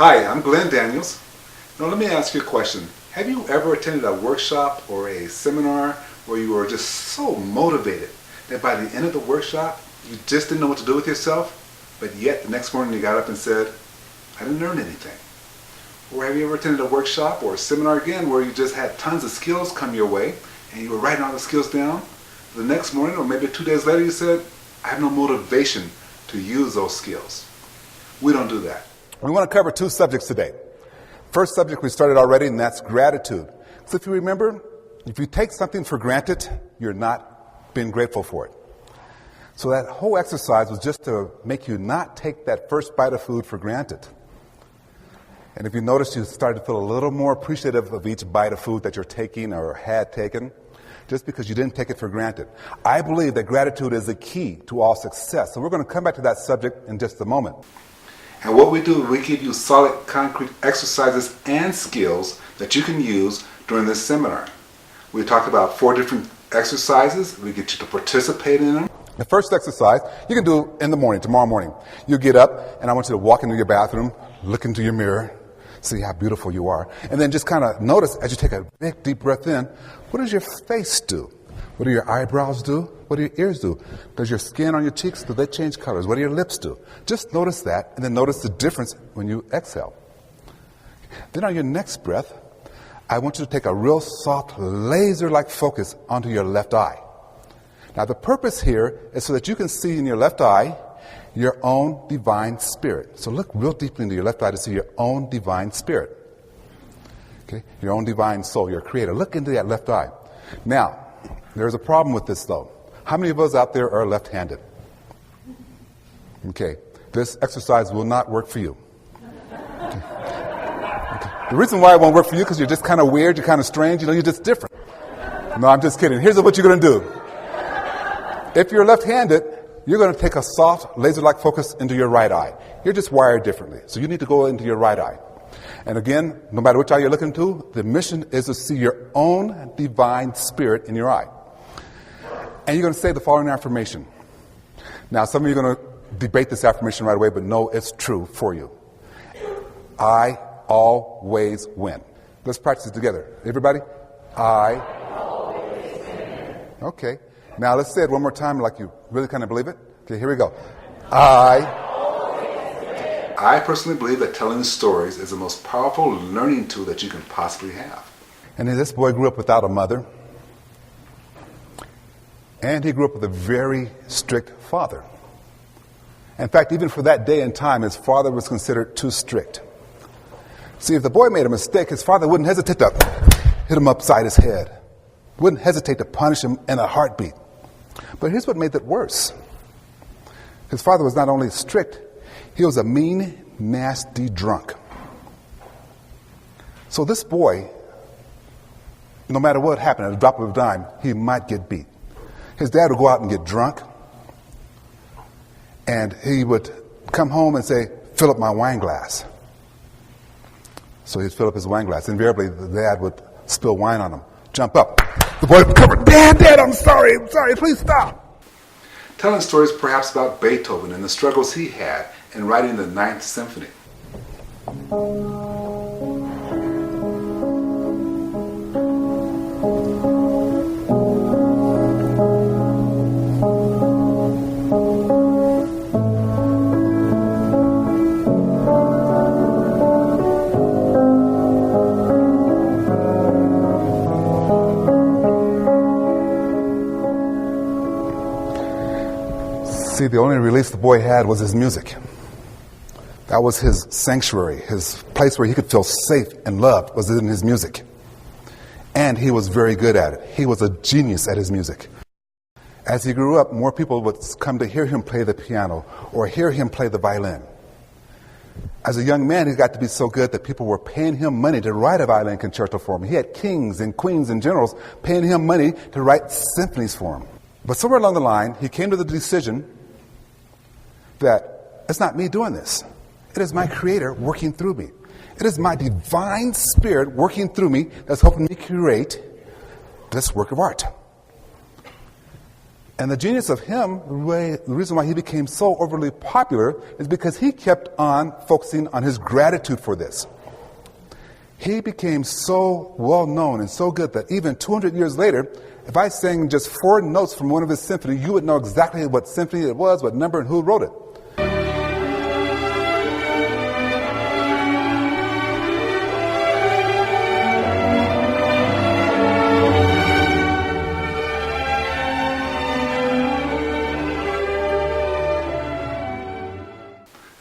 Hi, I'm Glenn Daniels. Now let me ask you a question. Have you ever attended a workshop or a seminar where you were just so motivated that by the end of the workshop you just didn't know what to do with yourself, but yet the next morning you got up and said, I didn't learn anything? Or have you ever attended a workshop or a seminar again where you just had tons of skills come your way and you were writing all the skills down? The next morning or maybe 2 days later you said, I have no motivation to use those skills. We don't do that. We want to cover two subjects today. First subject we started already, and that's gratitude. So if you remember, if you take something for granted, you're not being grateful for it. So that whole exercise was just to make you not take that first bite of food for granted. And if you notice, you started to feel a little more appreciative of each bite of food that you're taking or had taken, just because you didn't take it for granted. I believe that gratitude is the key to all success. So we're going to come back to that subject in just a moment. And what we do, we give you solid, concrete exercises and skills that you can use during this seminar. We talked about 4 different exercises. We get you to participate in them. The first exercise you can do in the morning, tomorrow morning. You get up, and I want you to walk into your bathroom, look into your mirror, see how beautiful you are, and then just kind of notice as you take a big, deep breath in, what does your face do? What do your eyebrows do? What do your ears do? Does your skin on your cheeks, do they change colors? What do your lips do? Just notice that, and then notice the difference when you exhale. Then on your next breath, I want you to take a real soft, laser-like focus onto your left eye. Now, the purpose here is so that you can see in your left eye your own divine spirit. So look real deeply into your left eye to see your own divine spirit. Okay? Your own divine soul, your creator. Look into that left eye. Now, there's a problem with this, though. How many of us out there are left-handed? Okay, this exercise will not work for you. Okay. The reason why it won't work for you is because you're just kind of weird, you're kind of strange, you're just different. No, I'm just kidding. Here's what you're going to do. If you're left-handed, you're going to take a soft, laser-like focus into your right eye. You're just wired differently, so you need to go into your right eye. And again, no matter which eye you're looking to, the mission is to see your own divine spirit in your eye. And you're going to say the following affirmation. Now, some of you are going to debate this affirmation right away, but no, it's true for you. I always win. Let's practice it together. Everybody? I always win. Okay. Now, let's say it one more time like you really kind of believe it. Okay, here we go. I personally believe that telling stories is the most powerful learning tool that you can possibly have. And then this boy grew up without a mother. And he grew up with a very strict father. In fact, even for that day and time, his father was considered too strict. See, if the boy made a mistake, his father wouldn't hesitate to hit him upside his head. Wouldn't hesitate to punish him in a heartbeat. But here's what made it worse. His father was not only strict, he was a mean, nasty drunk. So this boy, no matter what happened, at a drop of a dime, he might get beat. His dad would go out and get drunk, and he would come home and say, fill up my wine glass. So he'd fill up his wine glass. Invariably, the dad would spill wine on him. Jump up. The boy would cover, Dad, I'm sorry, please stop. Telling stories perhaps about Beethoven and the struggles he had in writing the Ninth Symphony. See, the only release the boy had was his music. That was his sanctuary, his place where he could feel safe and loved was in his music. And he was very good at it. He was a genius at his music. As he grew up, more people would come to hear him play the piano or hear him play the violin. As a young man, he got to be so good that people were paying him money to write a violin concerto for him. He had kings and queens and generals paying him money to write symphonies for him. But somewhere along the line, he came to the decision that it's not me doing this. It is my Creator working through me. It is my divine spirit working through me that's helping me create this work of art. And the genius of him, the reason why he became so overly popular, is because he kept on focusing on his gratitude for this. He became so well known and so good that even 200 years later, if I sang just 4 notes from one of his symphonies, you would know exactly what symphony it was, what number, and who wrote it.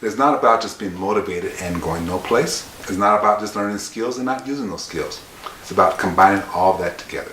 It's not about just being motivated and going no place. It's not about just learning skills and not using those skills. It's about combining all that together.